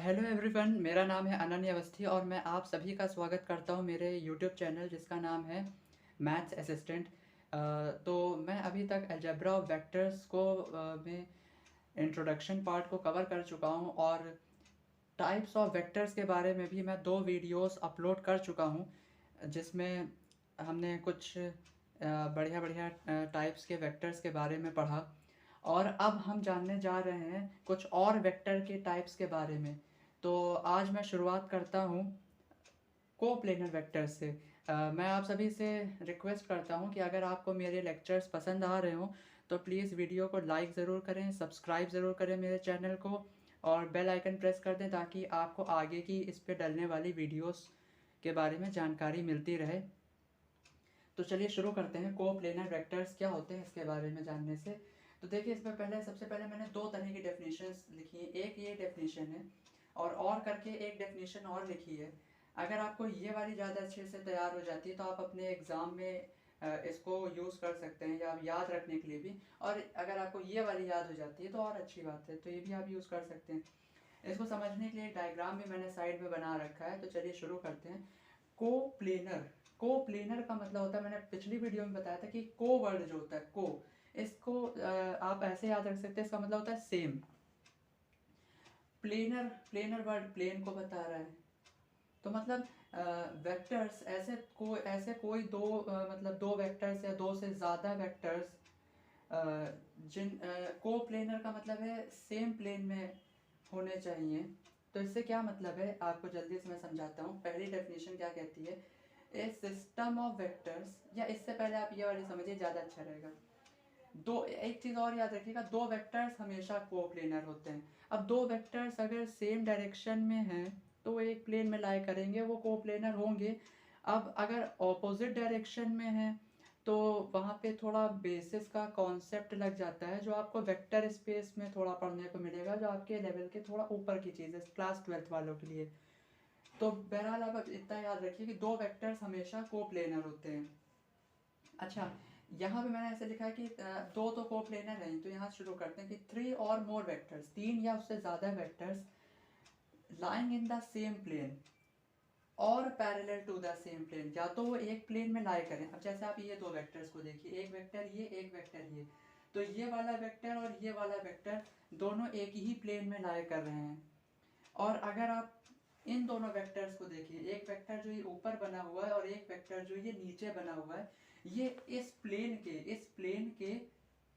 Hello everyone, मेरा नाम है अनन्य अवस्थी और मैं आप सभी का स्वागत करता हूं मेरे यूट्यूब चैनल जिसका नाम है मैथ्स असिस्टेंट। तो मैं अभी तक अलजेब्रा ऑफ वेक्टर्स को में इंट्रोडक्शन पार्ट को कवर कर चुका हूं और टाइप्स ऑफ वेक्टर्स के बारे में भी मैं 2 वीडियोस अपलोड कर चुका हूं, जिसमें हमने कुछ बढ़िया बढ़िया टाइप्स के वेक्टर्स के बारे में पढ़ा। और अब हम जानने जा रहे हैं कुछ और वेक्टर के टाइप्स के बारे में। तो आज मैं शुरुआत करता हूँ कोप्लेनर वेक्टर से। मैं आप सभी से रिक्वेस्ट करता हूँ कि अगर आपको मेरे लेक्चर्स पसंद आ रहे हों तो प्लीज़ वीडियो को लाइक ज़रूर करें, सब्सक्राइब ज़रूर करें मेरे चैनल को और बेल आइकन प्रेस कर दें ताकि आपको आगे की इस पे डलने वाली वीडियोस के बारे में जानकारी मिलती रहे। तो चलिए शुरू करते हैं कोप्लेनर वेक्टर्स क्या होते हैं इसके बारे में जानने से। तो देखिए, इसमें सबसे पहले मैंने 2 तरह की डेफिनेशंस लिखी है। एक ये डेफिनेशन है और करके एक डेफिनेशन और लिखी है। अगर आपको ये वाली ज़्यादा अच्छे से तैयार हो जाती है तो आप अपने एग्ज़ाम में इसको यूज़ कर सकते हैं या आप याद रखने के लिए भी। और अगर आपको ये वाली याद हो जाती है तो और अच्छी बात है, तो ये भी आप यूज़ कर सकते हैं। इसको समझने के लिए डायग्राम भी मैंने साइड में बना रखा है। तो चलिए शुरू करते हैं। कोप्लेनर, कोप्लेनर का मतलब होता है, मैंने पिछली वीडियो में बताया था कि को वर्ड जो होता है को, इसको आप ऐसे याद रख सकते हैं, इसका मतलब होता है same. Planar, planar word plane को बता रहा है। तो मतलब वेक्टर्स ऐसे कोई दो मतलब दो वेक्टर्स या दो से ज़्यादा वेक्टर्स जिन को प्लेनर का मतलब है सेम प्लेन में होने चाहिए। तो इससे क्या मतलब है आपको जल्दी से मैं समझाता हूँ। पहली डेफिनेशन क्या कहती है, ए सिस्टम ऑफ वेक्टर्स, या इससे पहले आप ये वाली समझिए, ज़्यादा अच्छा रहेगा। दो, एक चीज़ और याद रखिएगा, दो वेक्टर्स हमेशा कोप्लेनर होते हैं। अब दो वेक्टर्स अगर सेम डायरेक्शन में हैं तो वो एक प्लेन में लाई करेंगे, वो कोप्लेनर होंगे। अब अगर ऑपोजिट डायरेक्शन में है तो वहाँ पे थोड़ा बेसिस का कॉन्सेप्ट लग जाता है जो आपको वेक्टर स्पेस में थोड़ा पढ़ने को मिलेगा, जो आपके लेवल के थोड़ा ऊपर की चीज़ है क्लास 12th वालों के लिए। तो बहरहाल आप इतना याद रखिए कि दो वेक्टर्स हमेशा कोप्लेनर होते हैं। अच्छा, यहाँ पे मैंने ऐसे लिखा है कि दो तो कोप्लेनर हैं, तो यहाँ शुरू करते हैं कि 3 और मोर वेक्टर्स, 3 या उससे ज़्यादा vectors lying in the same plane और parallel to the same plane, या तो वो एक प्लेन में लाई करें। अब जैसे आप ये दो वेक्टर्स को देखिए, एक वेक्टर ये, एक वेक्टर ये, तो ये वाला वेक्टर और ये वाला वेक्टर दोनों एक ही प्लेन में लाई कर रहे हैं। और अगर आप इन दोनों वेक्टर्स को देखिए, एक वेक्टर जो ये ऊपर बना हुआ है और एक वेक्टर जो ये नीचे बना हुआ है, ये इस प्लेन के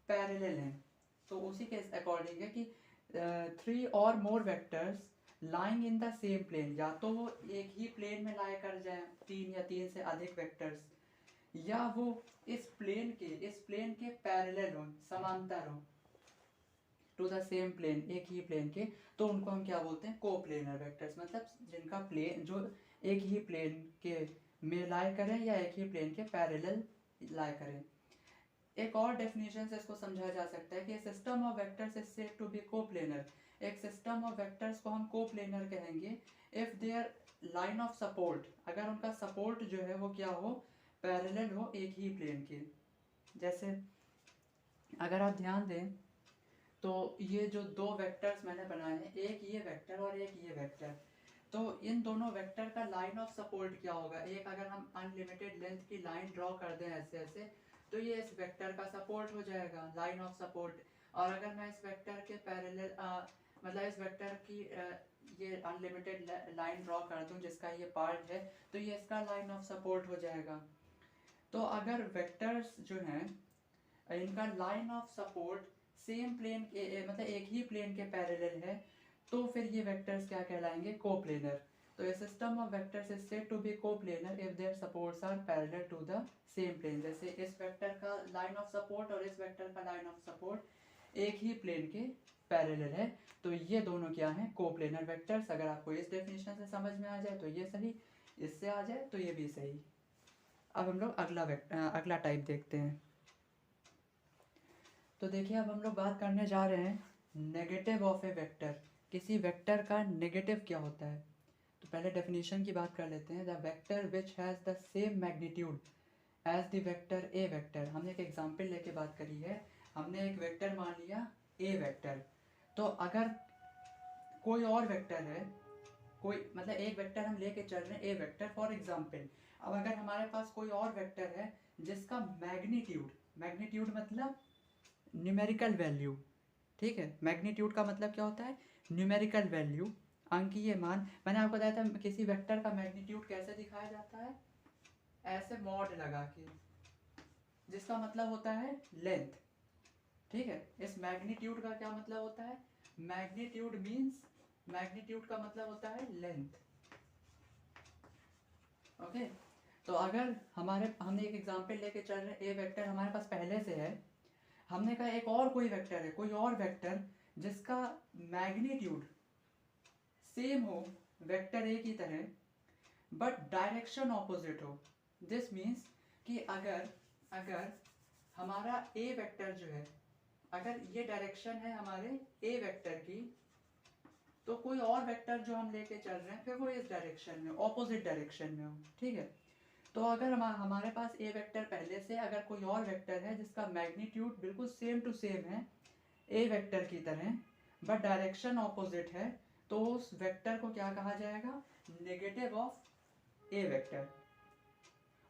पैरेलल हैं। तो उसी के अकॉर्डिंग है कि 3 और more vectors lying in the same plane, या तो वो एक ही प्लेन में लाई कर जाए, 3 या 3 से अधिक वेक्टर्स, या वो इस प्लेन के पैरेलल हो, समांतर हो, टू द सेम प्लेन, एक ही प्लेन के। तो उनको हम क्या बोलते हैं, कोप्लेनर वेक्टर्स, मतलब जिनका प्लेन जो एक ही प्लेन के में लाई करें या एक ही प्लेन के पैरेलल लाई करें। एक और डेफिनेशन से इसको समझा जा सकता है कि system of vectors is said to be coplanar. एक सिस्टम ऑफ वेक्टर्स को हम कोप्लेनर कहेंगे if there line of support, अगर उनका सपोर्ट जो है वो क्या हो, पैरेलल हो एक ही प्लेन के। जैसे अगर आप ध्यान दें तो ये जो दो वेक्टर्स मैंने बनाए हैं, एक ये वेक्टर और एक ये वेक्टर, तो इन दोनों वेक्टर का लाइन ऑफ सपोर्ट क्या होगा। एक अगर हम अनलिमिटेड लेंथ की लाइन ड्रॉ कर दें ऐसे ऐसे, तो ये इस वेक्टर का सपोर्ट हो जाएगा, लाइन ऑफ सपोर्ट। और अगर मैं इस वेक्टर के पैरेलल मतलब इस वेक्टर की ये अनलिमिटेड लाइन ड्रॉ कर दूं जिसका ये पार्ट है, तो ये इसका लाइन ऑफ सपोर्ट हो जाएगा। तो अगर वेक्टर्स जो हैं इनका line of support same plane के मतलब एक ही प्लेन के पैरेलल है, तो फिर ये वेक्टर्स क्या कहलाएंगे, कोप्लेनर। तो a system of vectors is said to be coplanar if their supports are parallel to the same plane. जैसे इस वेक्टर का लाइन ऑफ सपोर्ट और इस वेक्टर का लाइन ऑफ सपोर्ट एक ही प्लेन के पैरेलल है, तो ये दोनों क्या हैं, कोप्लेनर वेक्टर्स। अगर आपको इस डेफिनेशन से समझ में आ जाए तो ये सही, इससे आ जाए तो ये भी सही। अब हम लोग अगला टाइप देखते हैं। तो देखिए, अब हम लोग बात करने जा रहे हैं नेगेटिव ऑफ ए वेक्टर। किसी वेक्टर का नेगेटिव क्या होता है। तो पहले डेफिनेशन की बात कर लेते हैं। The vector which has the same magnitude as the vector a vector. हमने एक एग्जांपल लेके बात करी है। हमने एक वेक्टर मान लिया ए वेक्टर। तो अगर कोई और वेक्टर है, कोई मतलब एक वेक्टर हम लेके चल रहे हैं ए वेक्टर फॉर एग्जांपल। अब अगर हमारे पास कोई और वेक्टर है जिसका मैग्नीट्यूड, मैग्नीट्यूड मतलब न्यूमेरिकल वैल्यू, ठीक है, मैग्नीट्यूड का मतलब क्या होता है, न्यूमेरिकल वैल्यू, अंकीय मान। मैंने आपको बताया था किसी वेक्टर का मैग्नीट्यूड कैसे दिखाया जाता है, ऐसे मॉड लगा के, जिसका मतलब होता है लेंथ, ठीक है। इस मैग्नीट्यूड का क्या मतलब होता है, मैग्नीट्यूड मीन्स, मैग्नीट्यूड का मतलब होता है लेंथ, ओके। तो अगर हमने एक एग्जांपल लेके चल रहे हैं, ए वेक्टर हमारे पास पहले से है, हमने कहा एक और कोई वेक्टर है, कोई और वेक्टर जिसका मैग्नीट्यूड सेम हो वेक्टर ए की तरह, बट डायरेक्शन ऑपोजिट हो। दिस मीन्स कि अगर अगर हमारा ए वेक्टर जो है, अगर ये डायरेक्शन है हमारे ए वेक्टर की, तो कोई और वेक्टर जो हम लेके चल रहे हैं फिर वो इस डायरेक्शन में, ऑपोजिट डायरेक्शन में हो, ठीक है। तो अगर हमारे पास ए वेक्टर पहले से, अगर कोई और वेक्टर है जिसका मैग्नीट्यूड बिल्कुल सेम टू सेम है ए वेक्टर की तरह, बट डायरेक्शन ऑपोजिट है, तो उस वेक्टर को क्या कहा जाएगा, नेगेटिव ऑफ ए वेक्टर।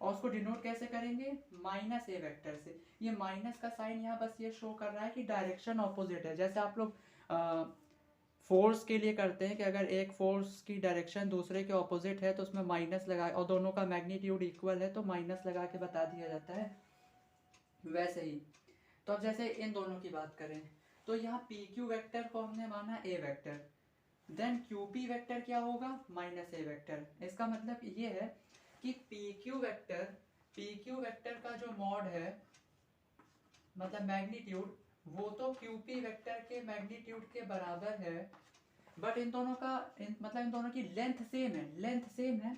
और उसको डिनोट कैसे करेंगे, माइनस ए वेक्टर से। ये माइनस का साइन यहाँ बस ये शो कर रहा है कि डायरेक्शन ऑपोजिट है। जैसे आप लोग फोर्स के लिए करते हैं कि अगर एक फोर्स की डायरेक्शन दूसरे के ऑपोजिट है तो उसमें माइनस लगा, और दोनों का मैग्नीट्यूड इक्वल है तो माइनस लगा के बता दिया जाता है, वैसे ही। तो अब जैसे इन दोनों की बात करें, तो यहाँ पी क्यू वेक्टर को हमने माना A vector, then Q P vector क्या होगा, माइनस ए वेक्टर। इसका मतलब ये है कि पी क्यू वेक्टर का जो मॉड है, मतलब मैग्नीट्यूड, वो तो क्यू पी वेक्टर के मैग्नीट्यूड के बराबर है, बट इन दोनों का मतलब इन दोनों की लेंथ सेम है, लेंथ सेम है,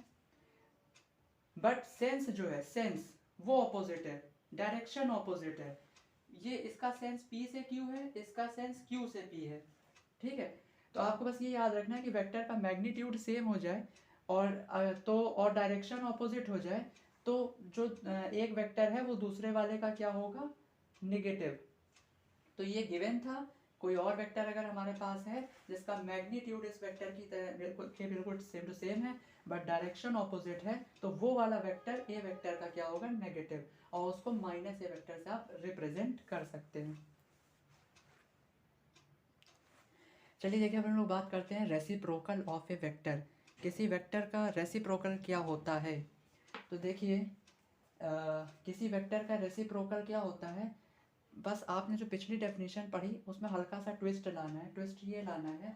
बट सेंस जो है, सेंस वो ऑपोजिट है, डायरेक्शन ऑपोजिट है। ये इसका सेंस P से Q है, इसका सेंस Q से P है, ठीक है। तो आपको बस ये याद रखना है कि वेक्टर का मैग्नीट्यूड सेम हो जाए और डायरेक्शन ऑपोजिट हो जाए, तो जो एक वेक्टर है वो दूसरे वाले का क्या होगा, निगेटिव। तो ये गिवन था, कोई और वेक्टर अगर हमारे पास है जिसका मैग्नीट्यूड इस वेक्टर की तरह बिल्कुल सेम टू सेम है, बट डायरेक्शन ऑपोजिट है, तो वो वाला वेक्टर ए वेक्टर का क्या होगा, नेगेटिव, और उसको माइनस ए वेक्टर से आप रिप्रेजेंट कर सकते हैं। चलिए देखिए, अब हम लोग बात करते हैं रेसिप्रोकल ऑफ ए वेक्टर। किसी वेक्टर का रेसिप्रोकल क्या होता है। तो देखिए किसी वेक्टर का रेसिप्रोकल क्या होता है, बस आपने जो पिछली डेफिनेशन पढ़ी उसमें हल्का सा ट्विस्ट लाना है। ट्विस्ट ये लाना है,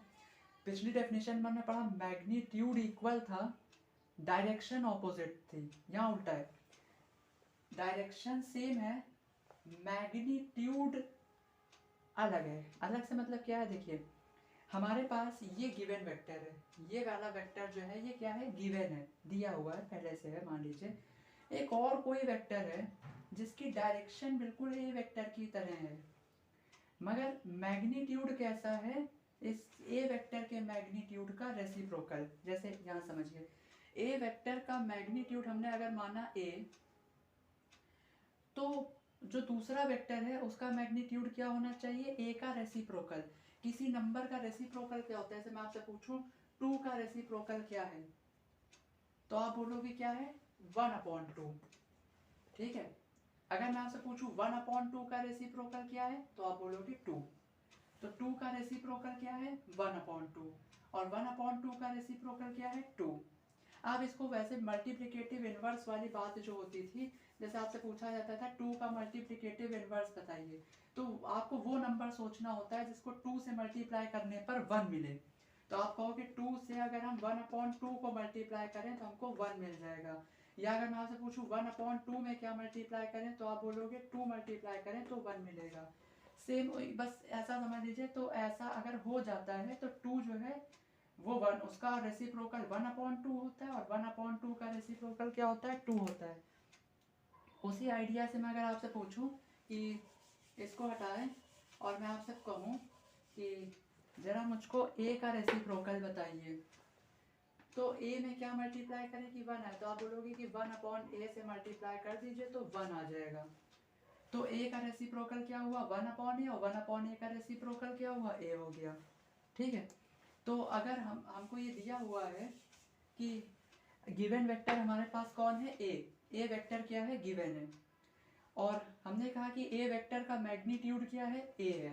पिछली डेफिनेशन में हमने पढ़ा मैग्नीट्यूड इक्वल था, डायरेक्शन ऑपोजिट थी, यहाँ उल्टा है, डायरेक्शन सेम है, मैग्नीट्यूड अलग है। अलग से मतलब क्या है, देखिए हमारे पास ये गिवन वेक्टर है, ये वाला वेक्टर जो है ये क्या है, गिवन है, दिया हुआ है पहले से है, मान लीजिए। एक और कोई वेक्टर है जिसकी डायरेक्शन बिल्कुल ए वेक्टर की तरह है, मगर मैग्नीट्यूड कैसा है, इस ए वेक्टर के मैग्नीट्यूड का रेसिप्रोकल। जैसे यहाँ समझिए, ए वेक्टर का मैग्नीट्यूड हमने अगर माना ए, तो जो दूसरा वेक्टर है उसका मैग्नीट्यूड क्या होना चाहिए, ए का रेसिप्रोकल। किसी नंबर का रेसिप्रोकल क्या होता है, जैसे मैं आपसे पूछूं 2 का रेसिप्रोकल क्या है, तो आप बोलोगे क्या है, 1/2, ठीक है। अगर मैं आपसे पूछूं 1/2 का रेसिप्रोकल क्या है, तो आप बोलोगे 2। तो 2 का रेसिप्रोकल क्या है, 1/2, और 1/2 का रेसिप्रोकल क्या है, 2। आप इसको वैसे मल्टीप्लिकेटिव इनवर्स वाली बात जो होती थी, जैसे आपसे पूछा जाता था 2 का मल्टीप्लिकेटिव इनवर्स बताइए, तो आपको वो नंबर सोचना होता है जिसको 2 से मल्टीप्लाई करने पर 1 मिले। तो आप कहोगे 2 से अगर हम 1/2 को मल्टीप्लाई करें तो हमको 1 मिल जाएगा। या अगर मैं आपसे पूछूं 1/2 में क्या मल्टीप्लाई करें, तो आप बोलोगे 2 मल्टीप्लाई करें तो 1 मिलेगा। सेम बस ऐसा समझ लीजिए। तो ऐसा अगर हो जाता है तो 2 जो है वो 1, उसका रेसिप्रोकल 1/2 होता है, और 1/2 का रेसिप्रोकल क्या होता है, 2 होता है। उसी आइडिया से मैं अगर आपसे पूछूं कि इसको हटाएं और मैं आपसे कहूं कि जरा मुझको ए का रेसिप्रोकल बताइए, तो ए में क्या मल्टीप्लाई करें कि 1 है, तो आप बोलोगे कि 1/a से मल्टीप्लाई कर दीजिए तो 1 आ जाएगा। तो ए का रेसिप्रोकल क्या हुआ, 1/a, और 1/a का रेसिप्रोकल क्या हुआ, ए हो गया, ठीक है। तो अगर हमको ये दिया हुआ है कि गिवन वेक्टर हमारे पास कौन है, ए वेक्टर क्या है, गिवन है, और हमने कहा कि ए वेक्टर का मैग्नीट्यूड क्या है, ए है।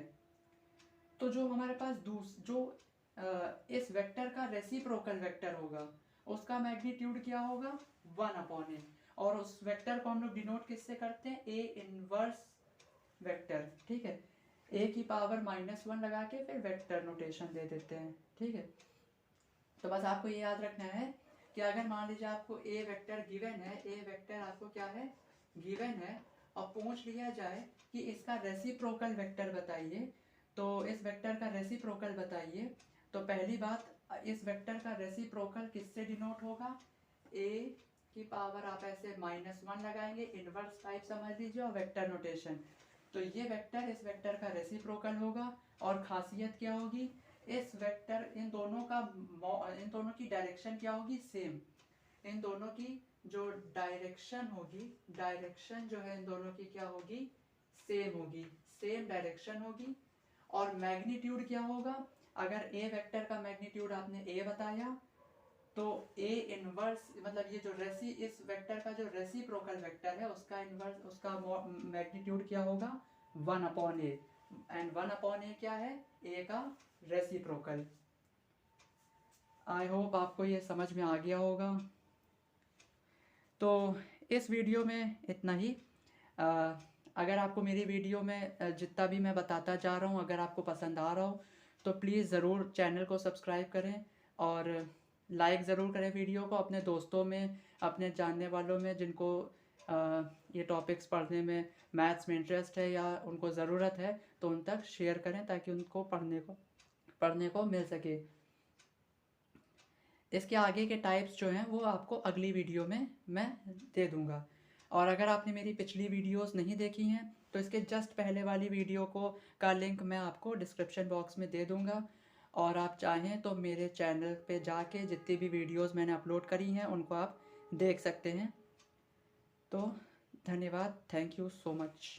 तो जो हमारे पास इस वेक्टर का रेसिप्रोकल वेक्टर होगा उसका मैग्नीट्यूड क्या होगा, 1/a, और उस वेक्टर को हम लोग डिनोट किससे करते हैं, ए इनवर्स वेक्टर, ठीक है। ए की पावर -1 लगा के फिर वेक्टर नोटेशन दे देते हैं, ठीक है। तो बस आपको ये याद रखना है कि अगर मान लीजिए आपको ए वेक्टर गिवन है, ए वेक्टर आपको क्या है, गिवन है, और पूछ लिया जाए कि इसका रेसिप्रोकल वेक्टर बताइए, तो इस वेक्टर का रेसिप्रोकल बताइए, तो पहली बात, इस वेक्टर का रेसिप्रोकल किससे डिनोट होगा, ए की पावर आप ऐसे -1 लगाएंगे, इनवर्स टाइप समझ लीजिए, और वेक्टर नोटेशन। तो ये वेक्टर इस वेक्टर का रेसिप्रोकल होगा, और खासियत क्या होगी, इस वेक्टर इन दोनों की डायरेक्शन क्या होगी, सेम। इन दोनों की जो डायरेक्शन होगी, डायरेक्शन जो है इन दोनों की क्या होगी, सेम होगी, सेम डायरेक्शन होगी। और मैग्नीट्यूड क्या होगा, अगर ए वेक्टर का मैग्नीट्यूड आपने ए बताया, तो ए इनवर्स मतलब ये जो इस वेक्टर का जो रेसिप्रोकल वेक्टर है उसका इनवर्स, उसका मैग्नीट्यूड क्या होगा, 1/a, एंड 1/a क्या है, ए का रेसिप्रोकल। आई होप आपको ये समझ में आ गया होगा। तो इस वीडियो में इतना ही। अगर आपको मेरी वीडियो में जितना भी मैं बताता जा रहा हूँ अगर आपको पसंद आ रहा हो तो प्लीज़ ज़रूर चैनल को सब्सक्राइब करें और लाइक ज़रूर करें वीडियो को, अपने दोस्तों में, अपने जानने वालों में जिनको ये टॉपिक्स पढ़ने में, मैथ्स में इंटरेस्ट है या उनको ज़रूरत है, तो उन तक शेयर करें ताकि उनको पढ़ने को मिल सके। इसके आगे के टाइप्स जो हैं वो आपको अगली वीडियो में मैं दे दूंगा। और अगर आपने मेरी पिछली वीडियोस नहीं देखी हैं तो इसके जस्ट पहले वाली वीडियो का लिंक मैं आपको डिस्क्रिप्शन बॉक्स में दे दूंगा, और आप चाहें तो मेरे चैनल पे जाके जितनी भी वीडियोस मैंने अपलोड करी हैं उनको आप देख सकते हैं। तो धन्यवाद, थैंक यू सो मच।